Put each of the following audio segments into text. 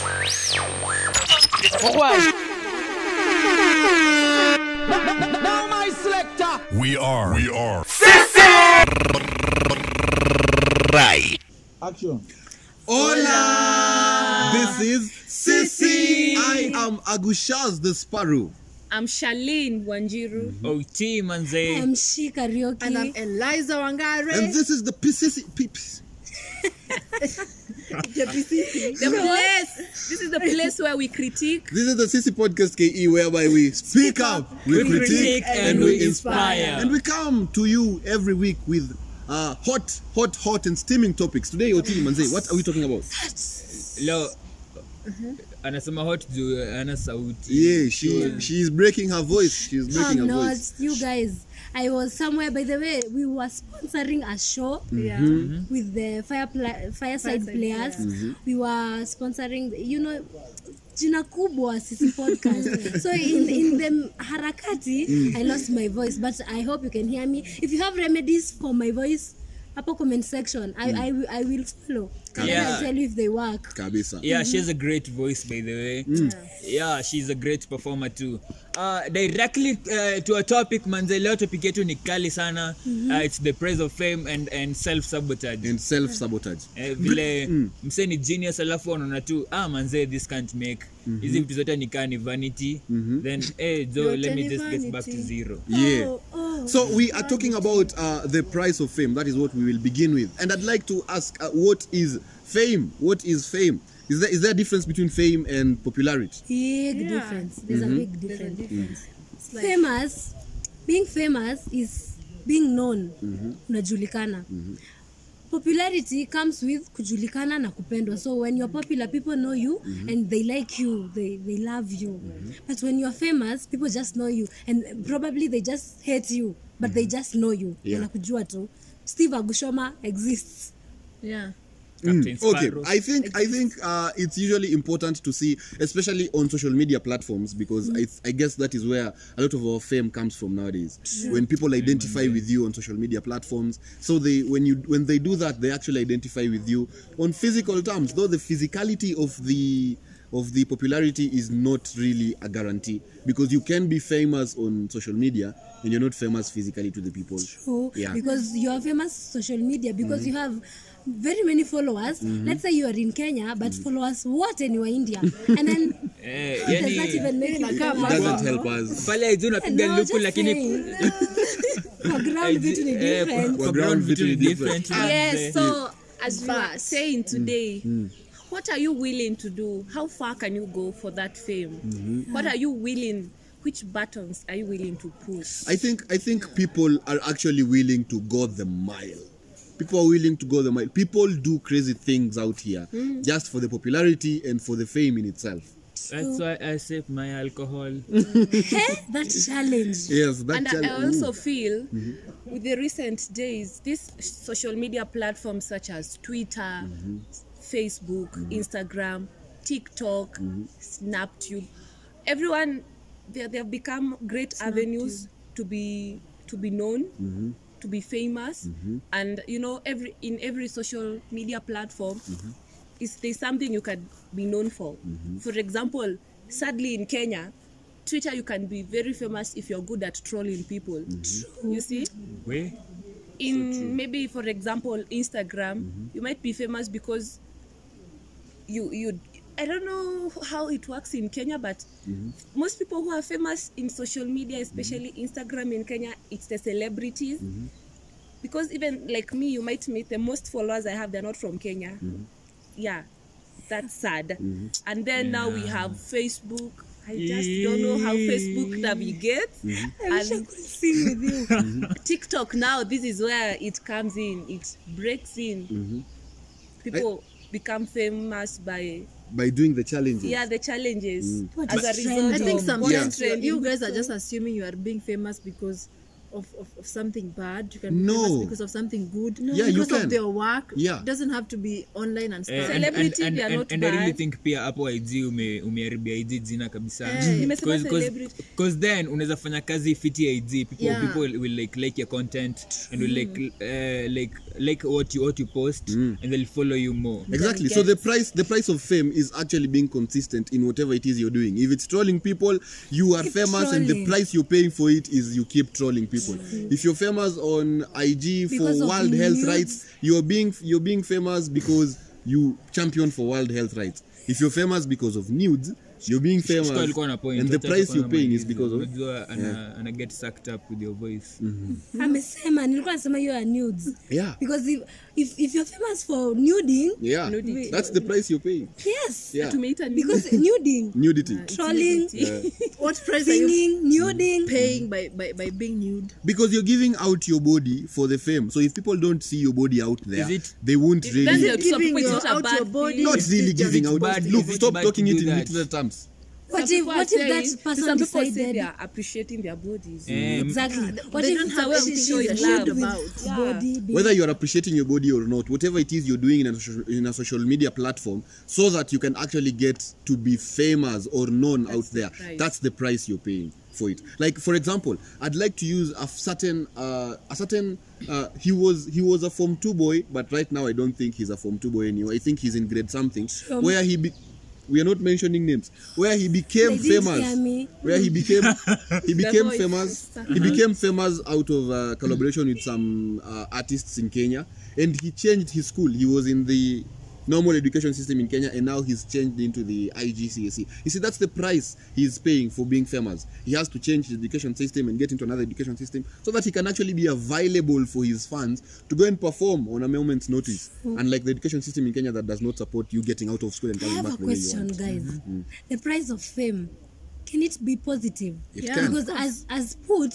Now my selector. We are. Right. Action. Hola! This is Sissy. I am Agushaz the Sparrow. I'm Charlene Wanjiru. OT Manze. I'm She Karaoke. And I'm Eliza Wangare. And this is the PCC Peeps. The place. This is the place where we critique. This is the Sissy Podcast KE, whereby we speak up, we critique, and we inspire. And we come to you every week with hot and steaming topics. Today, OT Manze, what are we talking about? Lo, anasema hot juu ana sauti. Yeah, she is breaking her voice. She is breaking her voice. You guys, I was somewhere, by the way, we were sponsoring a show with the Fireside Players. We were sponsoring, jina kubwa Sissy Podcast. So in the harakati, I lost my voice, but I hope you can hear me. If you have remedies for my voice, upper comment section, I will follow. And I'll tell you if they work. Kabisa. Yeah, she has a great voice, by the way. Yeah, she's a great performer too. Directly to a topic, manze, leo topic yetu ni kali sana. It's the praise of fame and self-sabotage. Vile mse ni genius alafu anaona tu, manze, this can't make. Hizi vitu zote ni kani vanity. Then, let me just get back to zero. Yeah. So we are talking about the price of fame. That is what we will begin with. And I'd like to ask, what is fame? What is fame? Is there a difference between fame and popularity? Big difference. There's a big difference. Like being famous is being known. Unajulikana. Popularity comes with kujulikana na kupendwa. So when you're popular, people know you and they like you, they love you. But when you're famous, people just know you and probably they just hate you, but they just know you. Wanakujua tu. Steve Agushoma exists. Yeah. Okay, I think it's usually important to see, especially on social media platforms, because I guess that is where a lot of our fame comes from nowadays. When people identify with you on social media platforms, so when they do that, they actually identify with you on physical terms. Though the physicality of the popularity is not really a guarantee, because you can be famous on social media and you're not famous physically to the people. True, because you are famous social media because you have very many followers. Let's say you are in Kenya, but followers what in your India, and then does that even make it famous? Doesn't help us. Pale hizo napiga luku lakini background vitu ni different. Yes, so as we are saying today, what are you willing to do? How far can you go for that fame? What are you willing? Which buttons are you willing to push? I think people are actually willing to go the mile. People are willing to go the mile. People do crazy things out here just for the popularity and for the fame in itself. That's why I sip my alcohol. That challenge. Yes, that and challenge. I also feel with the recent days, these social media platforms such as Twitter, Facebook, Instagram, TikTok, Snaptube, everyone they have become great avenues to be known, to be famous, and in every social media platform there's something you can be known for. For example, sadly in Kenya, Twitter, you can be very famous if you're good at trolling people. You see? Maybe for example Instagram, you might be famous because you I don't know how it works in Kenya, but most people who are famous in social media, especially Instagram in Kenya, it's the celebrities. Because even like me, you might meet the most followers I have, they're not from Kenya. Yeah, that's sad. And then now we have Facebook. I just don't know how Facebook navigates. I wish I could sing with you. TikTok now, this is where it comes in. It breaks in. People become famous by doing the challenges. Yeah, the challenges. What As a is result I think of sometimes trending. you guys are just assuming you are being famous because of something bad. You can be No. famous because of something good. Yeah, you because can. of their work. Yeah. It doesn't have to be online and stuff. Celebrity, they are not and I really bad. think pia hapo IG umeharibia IG jina kabisa. Nimesema celebrity. Because then unaweza fanya kazi fiti ya IG, people will like your content and will like what you post and they'll follow you more. Exactly. So the price of fame is actually being consistent in whatever it is you're doing. If it's trolling people, you are Keep famous, and the trolling. price you're paying for it is you keep trolling people. If you're famous on IG Because for of World Health nudes. Rights, you're being famous because you champion for World Health Rights. If you're famous because of nudes, you're being famous, Shiko alikuwa na point. and the Wacha price alikuwa you're na paying is maliza. because of Unajua ana get sucked up with your voice. Amesema nilikuwa nasema hiyo ya nudes. yeah. Because if you're famous for nuding, Yeah, Nudity. that's the price you're paying. yes. Yeah, Tumeita nini? Because nuding, nudity. trolling, What price are you singing, nuding. paying by being nude? Because you're giving out your body for the fame. So if people don't see your body out there, Is it- they won't Then really. you're Giving giving your- out a out bad your body. thing. Not really giving out. bad- Look, is it stop bad talking to it do in that? literal terms. What Some if people are that saying- person some people say decided they are appreciating their bodies. exactly? What They if don't it's have a way anything to to show be ashamed love with about. body, Whether you're appreciating your body or not, whatever it is you're doing in a social media platform, so that you can actually get to be famous or known out there. price. That's the price you're paying for it. Like, for example, I'd like to use a certain he was a Form 2 boy, but right now I don't think he's a Form 2 boy anymore. I think he's in grade something, where we are not mentioning names, where he became They didn't famous, hear me. where he became voice. famous. He became famous out of collaboration with some artists in Kenya, and he changed his school. He was in the normal education system in Kenya, and now he's changed into the IGCSE. You see, that's the price he's paying for being famous. He has to change his education system and get into another education system so that he can actually be available for his fans to go and perform on a moment's notice. Unlike the education system in Kenya that does not support you getting out of school and I coming have back a the way you question, want. guys. The price of fame, can it be positive? It can. Because as put,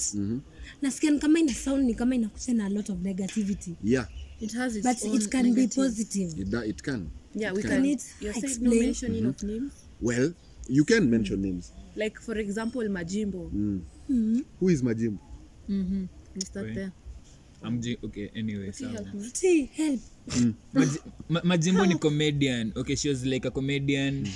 nasikia ni kama ina sound ni kama inakuja na a lot of negativity, Yeah, It has its but own it can be negative. positive. it can. Yeah, we Can can. it You said no explain? mentioning of names. Well, you can mention names. Like for example, Majimbo. Who is Majimbo? We start Wait. there. Okay, anyway, so Help me. See, help. Majimbo ni comedian. Okay, she was like a comedian,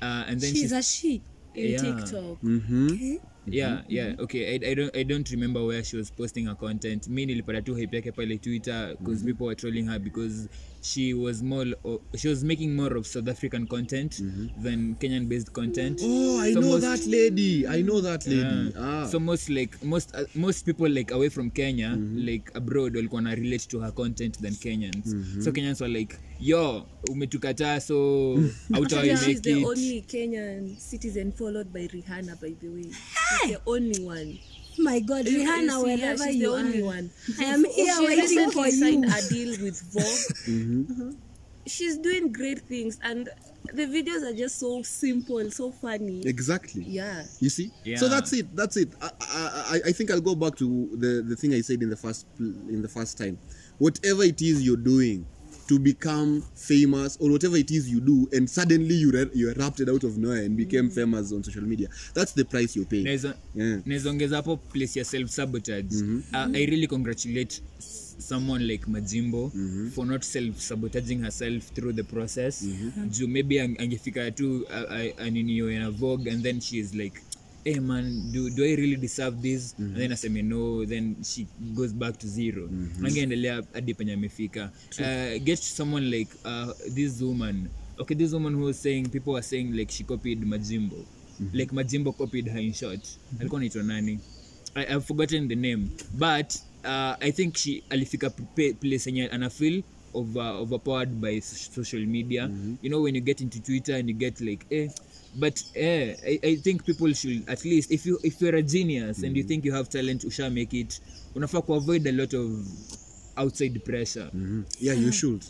and then She's a she. In Yeah. TikTok. Okay. yeah okay I don't remember where she was posting her content. Mi nilipata tu hype yake pale Twitter because people were trolling her because she was making more of South African content than Kenyan based content. Oh, I So know most- that lady. I know that lady. Yeah. So most people like away from Kenya, like abroad, walikuwa na relate to her content than Kenyans. So Kenyans were like, yo, umetukataa, so how do I Yeah, she's make the it? only Kenyan citizen followed by Rihanna, by the way. She's the only one. My God, You Rihanna, see, yeah, wherever she's you the only are, one. I am here She waiting recently for signed you. a deal with Vogue. She's doing great things, and the videos are just so simple, so funny. Exactly. Yeah. You see? Yeah. So that's it. I think I'll go back to the thing I said in the first time. Whatever it is you're doing to become famous, or whatever it is you do, and suddenly you erupted out of nowhere and became famous on social media, that's the price you're paying. Yeah. Naweza ongeza hapo place ya self sabotage. I really congratulate someone like Majimbo for not self sabotaging herself through the process. Juu maybe angefika tu aninio in a Vogue, and then she is like, hey man, do I really deserve this? And then aseme no, then she goes back to zero. Angeendelea hadi penye amefika. Get someone like this woman. Okay, this woman who was saying, people were saying like she copied Majimbo. Like Majimbo copied her in short. Alikuwa anaitwa nani? I've forgotten the name, but I think she alifika place yenye ana feel overpowered by social media. You know, when you get into Twitter and you get like I think people should, at least if you're a genius and you think you have talent, usha make it, unafaa ku avoid a lot of outside pressure. Yeah, you should,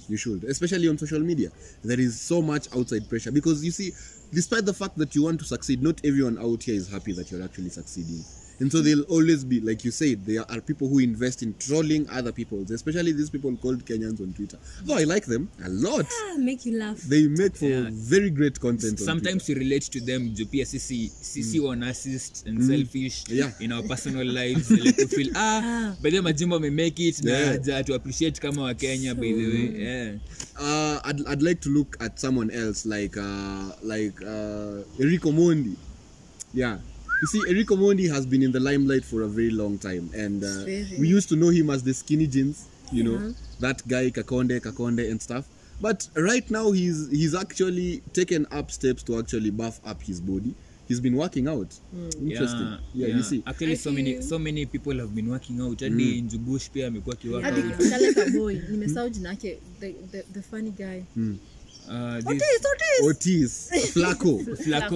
especially on social media. There is so much outside pressure because you see, despite the fact that you want to succeed, not everyone out here is happy that you're actually succeeding. And so they'll always be, like you said, there are people who invest in trolling other people, especially these people called Kenyans on Twitter. Though I like them a lot. Make you laugh. They make for very great content. Sometimes we relate to them juu pia sisi wa narcissist and selfish in our personal lives, like to feel by the majimbo may make it na to appreciate kama wa Kenya by the way. I'd like to look at someone else like Enrico Mondi. Yeah. You see, Enrico Mondi has been in the limelight for a very long time, and we used to know him as the skinny jeans, you know, that guy Kakonde and stuff. But right now he's actually taken up steps to actually buff up his body. He's been working out. Interesting. Yeah, you see. Actually, so many people have been working out. Hadi Njugush pia amekuwa kiwork Hadi out. kale ka boy, nimesahau jina yake, the funny guy. Otis, Flaco.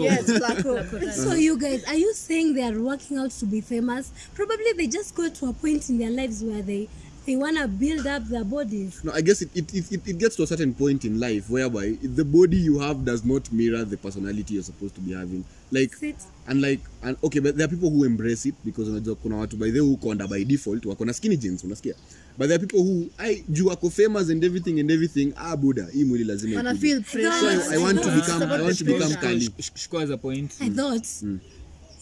Yes, Flacco. So you guys, are you saying they are working out to be famous? Probably they just go to a point in their lives where they want to build up their bodies. No, I guess it gets to a certain point in life whereby the body you have does not mirror the personality you're supposed to be having. Like, and okay, but there are people who embrace it because unajua kuna watu by the way who konda by default wako na skinny jeans, unasikia. But there are people who juu wako famous and everything buda hii mwili lazima Wanna feel pressure. So I want to become Kali. Shukua as a point. I thought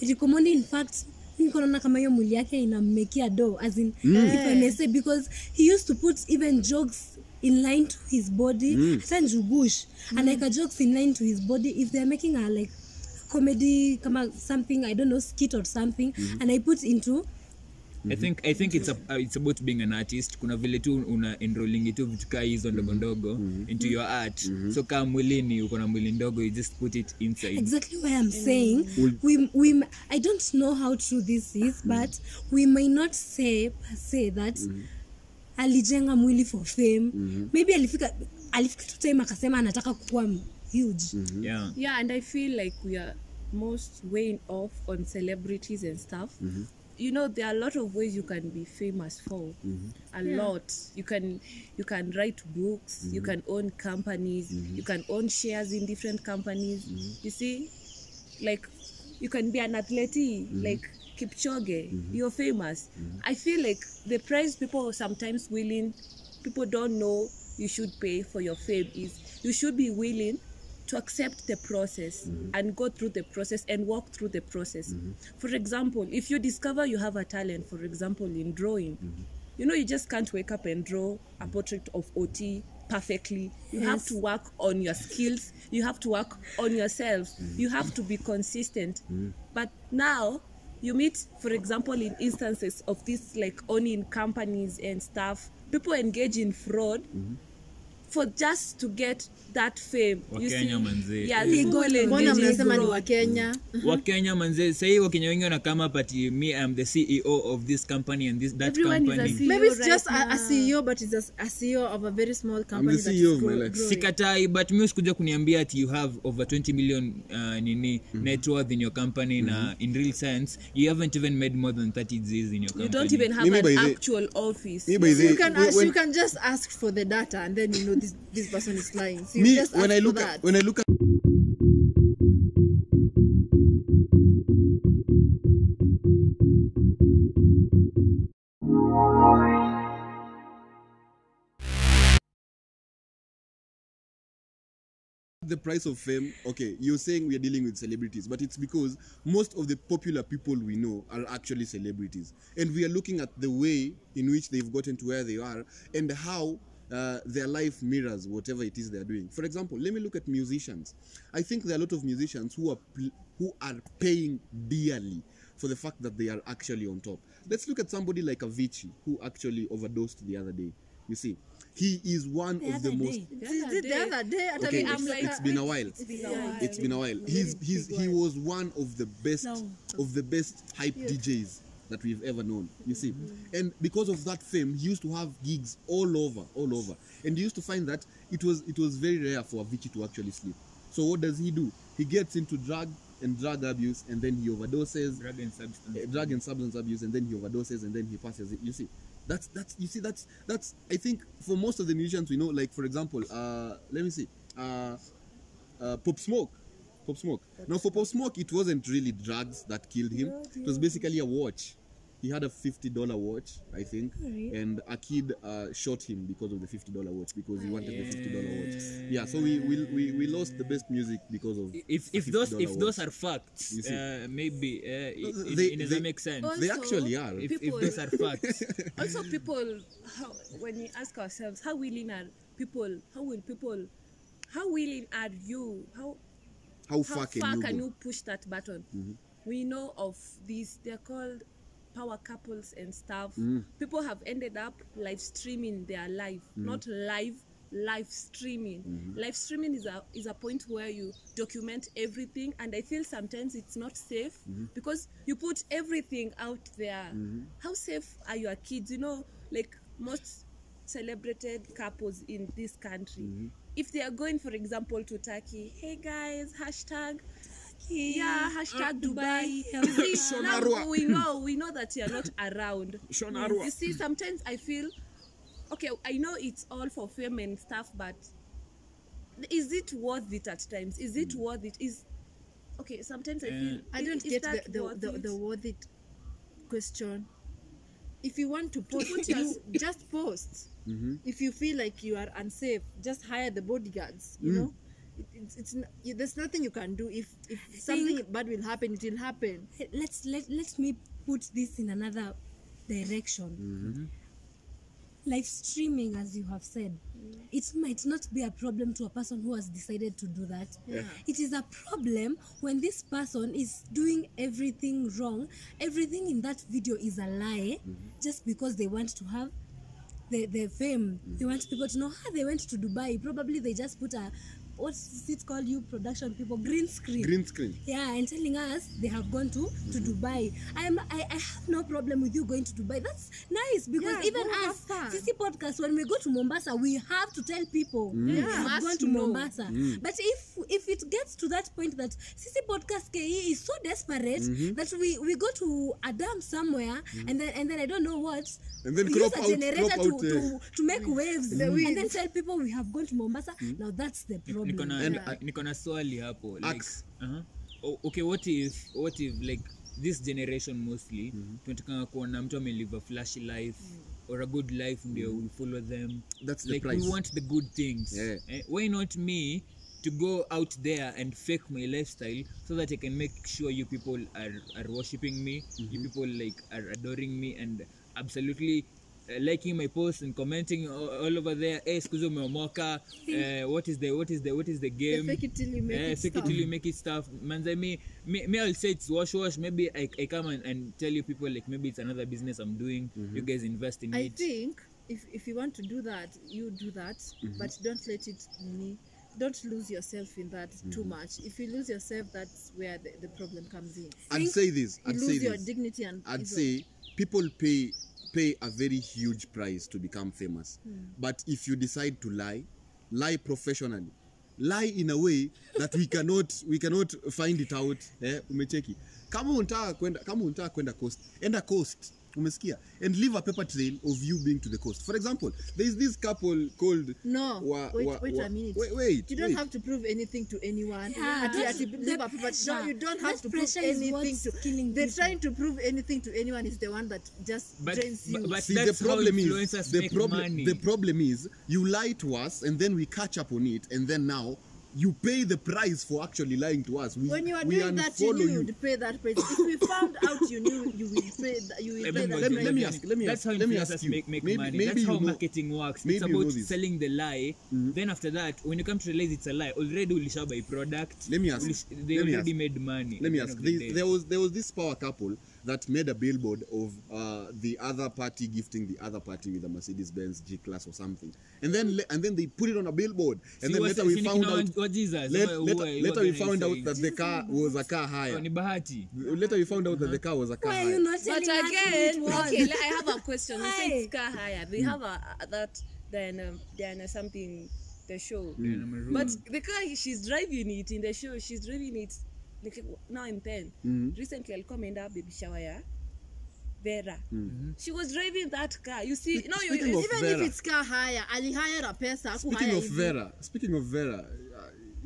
Enrico Mondi, in fact, niko naona kama hiyo mwili yake inammekia do, as in if I may say, because he used to put even jokes in line to his body. Hata Njugush anaeka jokes in line to his body if they're making a like comedy kama something, I don't know, skit or something, and I put into I think it's about being an artist. Kuna vile tu una enrolling itu vitu kaa hizo ndogo into your art. So kama mwilini uko na mwili ndogo, you just put it inside. Exactly what I'm saying. We I don't know how true this is, but we may not say that alijenga mwili for fame. Maybe alifika tu time akasema anataka kuwa huge. Yeah, and I feel like we are most weighing off on celebrities and stuff. You know, there are a lot of ways you can be famous for. A lot. You can write books, you can own companies, you can own shares in different companies. You see, like you can be an athlete like Kipchoge. You're famous. I feel like the price people sometimes people don't know you should pay for your fame is you should be willing to accept the process and go through the process and walk through the process. For example, if you discover you have a talent, for example, in drawing, you know, you just can't wake up and draw a portrait of OT perfectly. You have to work on your skills. You have to work on yourself. You have to be consistent. But now, you meet, for example, in instances of this, like owning companies and stuff, people engage in fraud for just to get that fame. You see, yeah, people will engage in fraud. Wakenya manze, say Wakenya wengi wanakama but me I'm the CEO of this company and that Everyone company. is a CEO. Maybe it's right just now. a CEO, but it's a CEO of a very small company. the CEO of my that life. is growing. Sikatai, but mi usikuja kuniambia ati you have over 20 million net worth in your company na in real sense you haven't even made more than 30 Z's in your company. You don't even have Maybe by an the- actual office. Me by the You can just ask for the data and then you know this person is lying. So you me just when ask I look for at that. the price of fame, okay, you're saying we are dealing with celebrities, but it's because most of the popular people we know are actually celebrities, and we are looking at the way in which they've gotten to where they are and how their life mirrors whatever it is they're doing. For example, let me look at musicians. I think there are a lot of musicians who are paying dearly for the fact that they are actually on top. Let's look at somebody like Avicii, who actually overdosed the other day. You see, he is one of the most. The other day, Okay, I'm like, it's been a while. It's been a while. He was one of the best hype DJs that we've ever known. You see, and because of that fame, he used to have gigs all over, and you used to find that it was very rare for Avicii to actually sleep. So what does he do? He gets into drug abuse, and then he overdoses. Drug and substance abuse, and then he overdoses, and then he passes it. You see, that's I think for most of the musicians we know, like for example, let me see, Pop Smoke. Pop Smoke. Now for Pop Smoke, it wasn't really drugs that killed him. It was basically a watch. He had a $50 watch, I think, and a kid shot him because of the $50 watch because he wanted the $50 watch. Yeah, so we lost the best music because of if a those $50 if those watch. are facts, You see. maybe it They- doesn't make sense. They Also, actually are. If people- those are facts, Also, people, when we ask ourselves, how willing are people? How willing are you? How How far can you go? push that button? We know of these, they're called power couples and stuff. People have ended up live streaming their life, not live streaming. Live streaming is a point where you document everything, and I feel sometimes it's not safe because you put everything out there. How safe are your kids? You know, like most celebrated couples in this country, if they are going, for example, to Turkey, hey guys, hashtag Dubai. You see, now Shonarua. we know that you're not around. Shonarua. You see, sometimes I feel, okay, I know it's all for fame and stuff, but is it worth it at times? Is it worth it? Okay, sometimes I feel I don't is get that the worth it question. If you want to post, just post. If you feel like you are unsafe, just hire the bodyguards. You know, there's nothing you can do. If something bad will happen, it will happen. Let me put this in another direction. Live streaming, as you have said, it might not be a problem to a person who has decided to do that. It is a problem when this person is doing everything wrong. Everything in that video is a lie, just because they want to have the fame. They want people to know how they went to Dubai. Probably they just put a, what's it called, you production people, green screen. Yeah, and telling us they have gone to Dubai. I have no problem with you going to Dubai. That's nice, because Yeah, even go have us, fun. CC Podcast, when we go to Mombasa, we have to tell people we have Must gone to know. Mombasa. But if it gets to that point that CC Podcast KE is so desperate that we go to a dam somewhere and then I don't know what, And then we crop use a out- generator crop out, to make waves The and weeds. then tell people we have gone to Mombasa. Now that's the problem. niko na swali hapo, like Ask. okay, what if like this generation mostly tunataka kuona mtu amelive a flashy life or a good life, ndio we follow them. That's the like price. we want the good things. Yeah. Why not me to go out there and fake my lifestyle so that I can make sure you people are worshipping me, you people like are adoring me and absolutely liking my posts and commenting all over there. Hey, skuzo umeomoka. What is the game? Fake it till you make it fake it stuff. till you make it stuff. Manze, me I'll say it's wash. Maybe I come and tell you people like maybe it's another business I'm doing. You guys invest in I it. think if you want to do that, you do that, but don't let it. Don't lose yourself in that too much. If you lose yourself, that's where the problem comes in. I'd say this. You lose your dignity and I'd ego. say people pay a very huge price to become famous. But if you decide to lie professionally, lie in a way that we cannot find it out. Umecheki. Kama unataka kwenda coast, enda coast. Umesikia? And leave a paper trail of you being to the coast. For example, there is this couple called No, wait a minute. Wait. You don't have to prove anything to anyone. Yeah, that's- Leave a paper. No, you don't have that to prove pressure is anything what's to. killing They're people. trying to prove anything to anyone is the one that just drains you. but See, that's the problem how is influencers make money. the problem is you lie to us and then we catch up on it, and then now you pay the price for actually lying to us. When you are we doing that, you unfollow knew you'd pay that price. If we found out you knew, you will pay that. You will pay that let me price. ask- That's how let me ask influencers you. make Maybe- money. maybe That's how you know- marketing works. maybe It's you know about this. selling the lie. Then after that, when you come to realize it's a lie, already ulisha buy product. Let me ask. They Let me already ask. made money. Let me at the ask. end of the day. There was this power couple that made a billboard of the other party gifting the other party with a Mercedes-Benz G-Class or something, and then they put it on a billboard, and then later we found out. Later we found out that the car was a car hire. Ni bahati. Later we found out that the car was a car Why are you hire. not But telling us who again, it was? okay, I have a question. You Why? say it's car hire. They have that then something the show. But the car she's driving it in the show, she's driving it like now and then. Recently I'll come in that baby shower, yeah. Vera. She was driving that car. You see, no, Speaking of Even Vera. if it's car hire, ali hire a pesa. Speaking of Vera,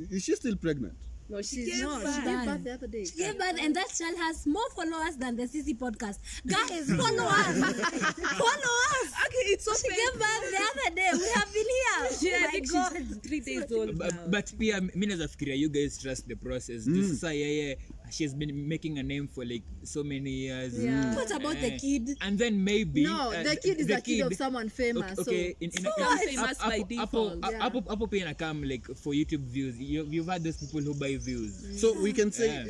is she still pregnant? No, she She's gave not. birth. She gave birth the other day. She gave birth, and that child has more followers than the CC podcast. Guys, follow us. Follow us. Okay, it's So okay. she gave birth the other day. We have been here. Yeah, Oh I my think God. she's 3 days old now. But pia mi naweza fikiria you guys trust the process. This is yeye she's been making a name for like so many years. Yeah. What about the kid? And then maybe No, the kid is a kid of someone famous. Okay, So in what? Famous by default. Hapo pia inakam like for YouTube views. You've had those people who buy views. So we can say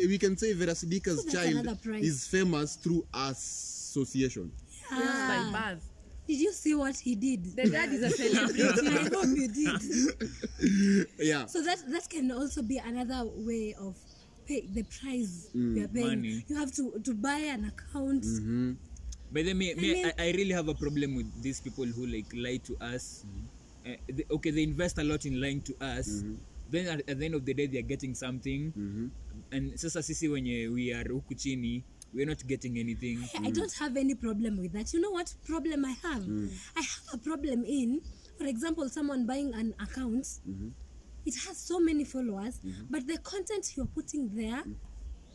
Vera Sidika's So that's child another price. is famous through association. By Ah. birth. Did you see what he did? The dad is a celebrity. I hope you did. Yeah. So that can also be another way of pay the price we are paying. Money. You have to buy an account. But then mean- I really have a problem with these people who like lie to us. They invest a lot in lying to us. Then at the end of the day, they are getting something. And sasa sisi wenye we are huku chini, we're not getting anything. I don't have any problem with that. You know what problem I have? I have a problem in, for example, someone buying an account. It has so many followers, but the content you're putting there,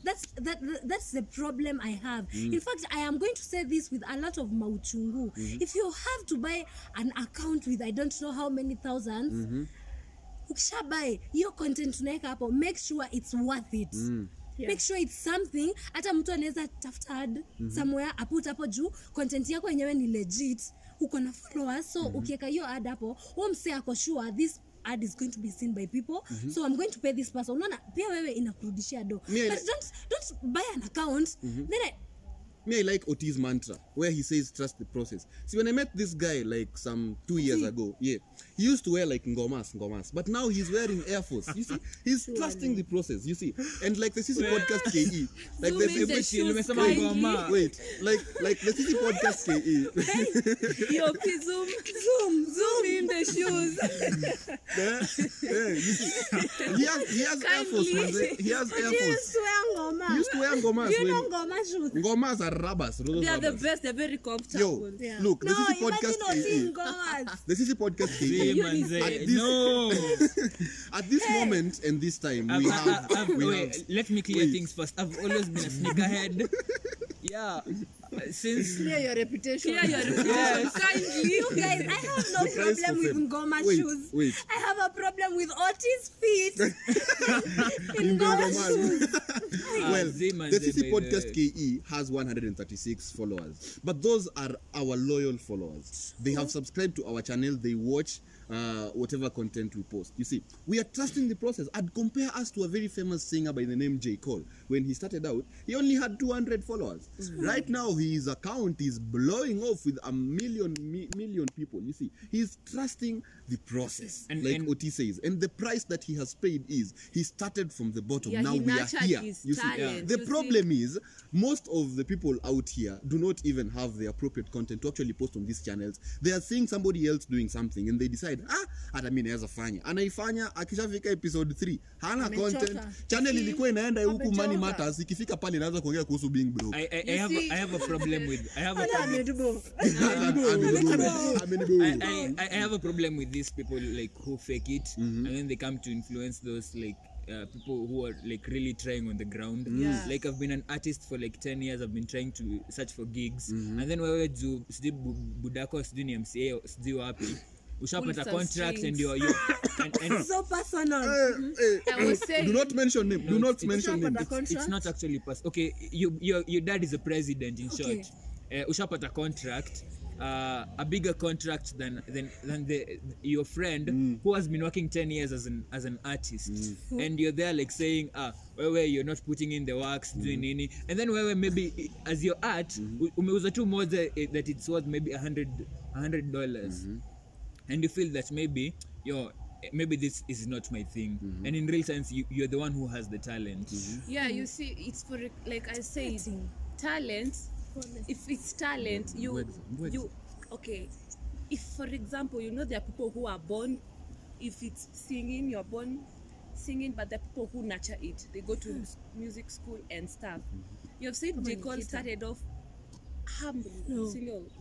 that's the problem I have. In fact, I am going to say this with a lot of mauchungu. If you have to buy an account with I don't know how many thousands, ukishabuy your content unaweka hapo, make sure it's worth it. Make sure it's something hata mtu anaweza tafuta ad somewhere aput hapo juu content yako yenyewe ni legit, uko na followers, so ukiweka hiyo ad hapo huo mse ako sure this ad is going to be seen by people, so I'm going to pay this person. Unaona pia wewe inakurudishia do. But don't buy an account then Me, I like Oti's mantra where he says trust the process. See, when I met this guy like some 2 years ago, he used to wear like ngomas, but now he's wearing Air Force. You see, he's trusting the process. You see, and like the CC podcast KE, like Zoom there's in the every shoes, kindly. kindly. wait, like the CC podcast KE. Yo, please zoom in the shoes. You see, he has Air Force, man. He has Air Force. He used to wear ngomas. you know when- ngoma shoes. Ngomas are rubbers. Those They are the rubbers. best. They're very comfortable. Yo, look, the No, CC imagine podcast Oti KE. ngomas. The CC podcast Hey, KE. manze, At this- no. At this moment and this time, we have. Wait, let me clear wait. things first. I've always been a sneakerhead. Yeah, since clear your reputation. Clear your reputation. Kindly. You guys, I have no The price problem for with fame. ngoma Wait, shoes. wait. I have a problem with Otis feet. in In ngoma Ngomas. shoes. Well, Zima the Zima CC is podcast KE has 136 followers, but those are our loyal followers. They have subscribed to our channel. They watch whatever content we post. You see, we are trusting the process. I'd compare us to a very famous singer by the name J. Cole. When he started out, he only had 200 followers. Right now, his account is blowing off with a million people. You see, he's trusting the process, And- like and- Oti says. And the price that he has paid is he started from the bottom. Yeah, Now he we are nurtured here. his You see, talent, the you problem is most of the people out here do not even have the appropriate content to actually post on these channels. They are seeing somebody else doing something and they decide hata mimi naweza fanya, anaifanya akishafika episode 3 hana Amechoka. content, channel ilikuwa inaenda huku Amechoka. money matters, ikifika pale inaanza kuongea kuhusu being broke. I have a problem with I have a problem. I have a problem with these people like who fake it and then they come to influence those like people who are like really trying on the ground. Yeah. Like I've been an artist for like 10 years. I've been trying to search for gigs and then wewe juu sijui budako sijui ni MCA sijui wapi ushapata Pull some contract and strings. you're and So personal. I was saying. Do not mention name. Do not mention name. it's not actually okay, your dad is a president in Okay. short. Ushapata contract, a bigger contract than your friend who has been working 10 years as an artist, and you're there like saying wewe you're not putting in the works doing nini, and then wewe maybe as your art umeuza tu moja that it's worth maybe $100 and you feel that maybe this is not my thing, and in real sense you're the one who has the talent. Yeah, you see, it's for like I said, talent. If it's talent, you okay. If for example, you know there are people who are born. If it's singing, you're born singing, but there are people who nurture it. They go to music school and stuff. You've seen J. Cole started off humble, No.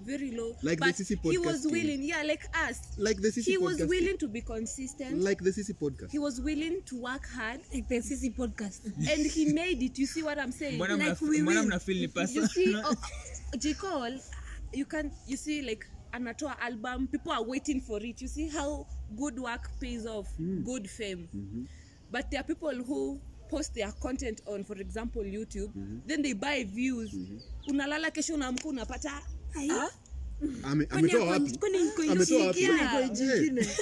very low. Like the but CC he was podcast willing, like us. Like the CC He was podcast. willing to be consistent. Like the CC podcast. He was willing to work hard, Like the CC podcast. and he made it. You see what I'm saying? Mbona Like mna- we mbona will. mnafeel ni You personal? see, J. Cole, you see, like, anatoa album, people are waiting for it. You see how good work pays off, good fame. But there are people who post their content on, for example, YouTube, then they buy views. Unalala kesho unaamka unapata Ai. Ametoa wapi? Kwani niko Ametoa wapi? Yeah.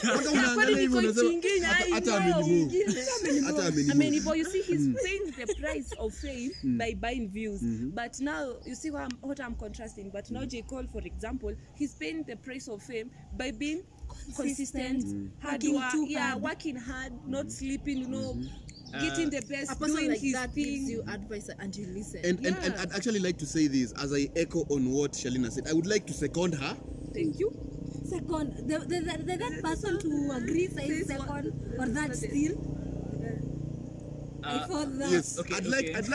Hata unaangalia hivi Kwani unasema niko chingine, hata ai, amenimove. wow. Hata I mean, amenimove. but you see, he's paying the price of fame by buying views. But now, you see what I'm contrasting. But now, J. Cole, for example, he's paying the price of fame by being consistent, hard Working work, too hard. working hard, not sleeping, getting the best, A person doing like his that gives thing. you advice and you listen. And Yeah. I'd actually like to say this as I echo on what Shalina said. I would like to second her. Thank you. Second, the that person to agree says second or that still. I thought that. Yes, Okay, I'd okay.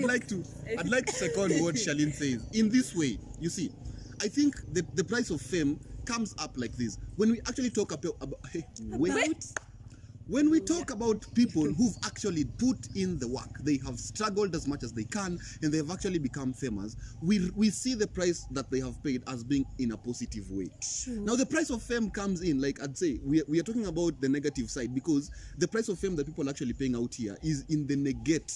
like to second what Shalin says. In this way, you see, I think the price of fame comes up like this. When we actually talk about when we talk about people who've actually put in the work, they have struggled as much as they can, and they have actually become famous. We see the price that they have paid as being in a positive way. Now, the price of fame comes in, like I'd say, we are talking about the negative side, because the price of fame that people are actually paying out here is in the negate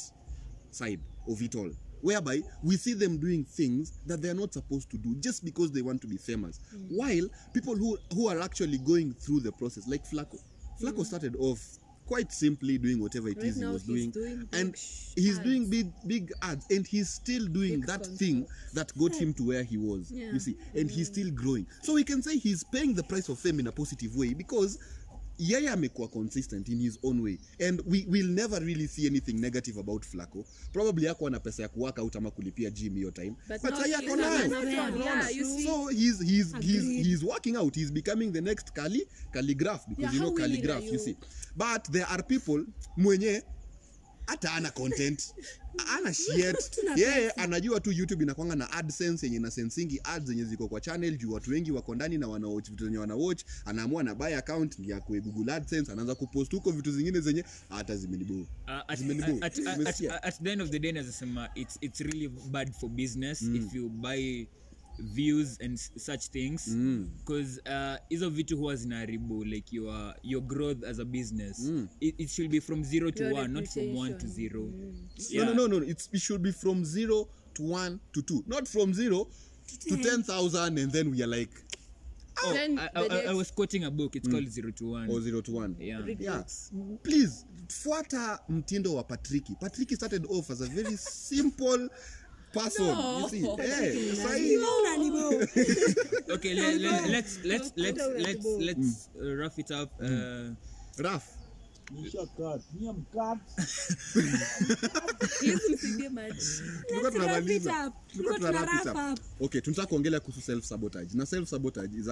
side of it all, whereby we see them doing things that they are not supposed to do just because they want to be famous, while people who are actually going through the process, like Flacco started off quite simply doing whatever it Right is he now was he's doing, doing big and he's ads. doing big ads, and he's still doing Big that content. thing that got him to where he was. Yeah. You see, and he's still growing. So we can say he's paying the price of fame in a positive way, because yeye amekuwa consistent in his own way, and we will never really see anything negative about Flacco. Probably hakuwa na pesa ya kuwaka out ama kulipia gym hiyo time, But but now sasa he's yako on nayo. another one. Unaona? Yeah, you see. So he's working out. He's becoming the next calligraph, because Yeah, you know how willing calligraph, are you you? see. But there are people mwenye hata ana content, ana shit. Yeye anajua tu YouTube inakwanga na AdSense yenye na sensingi ads zenye ziko kwa channel juu watu wengi wako ndani na wanaowatch vitu zenye wanawatch, anaamua na buy account ya kwa Google AdSense, anaanza kupost huko vitu zingine zenye hata zimenibu. At the end of the day, nasema it's really bad for business if you buy views and such things, because hizo vitu huwa zinaharibu like your growth as a business. It should be from 0 to Your 1, not from 1 to 0. No. It should be from 0 to 1 to 2, not from 0 to 10,000, and then we are like, Then I was quoting a book. It's called 0 to 1. or 0 to 1. Yeah. Please fuata mtindo wa Patrick started off as a very simple person. You see, sahi. Okay, let's rough it up. Rough. please msipige maji. Tulikuwa tunamaliza. wrap it up. Tulikuwa tuna wrap it up. Okay, tunataka kuongelea kuhusu self sabotage. Na self sabotage is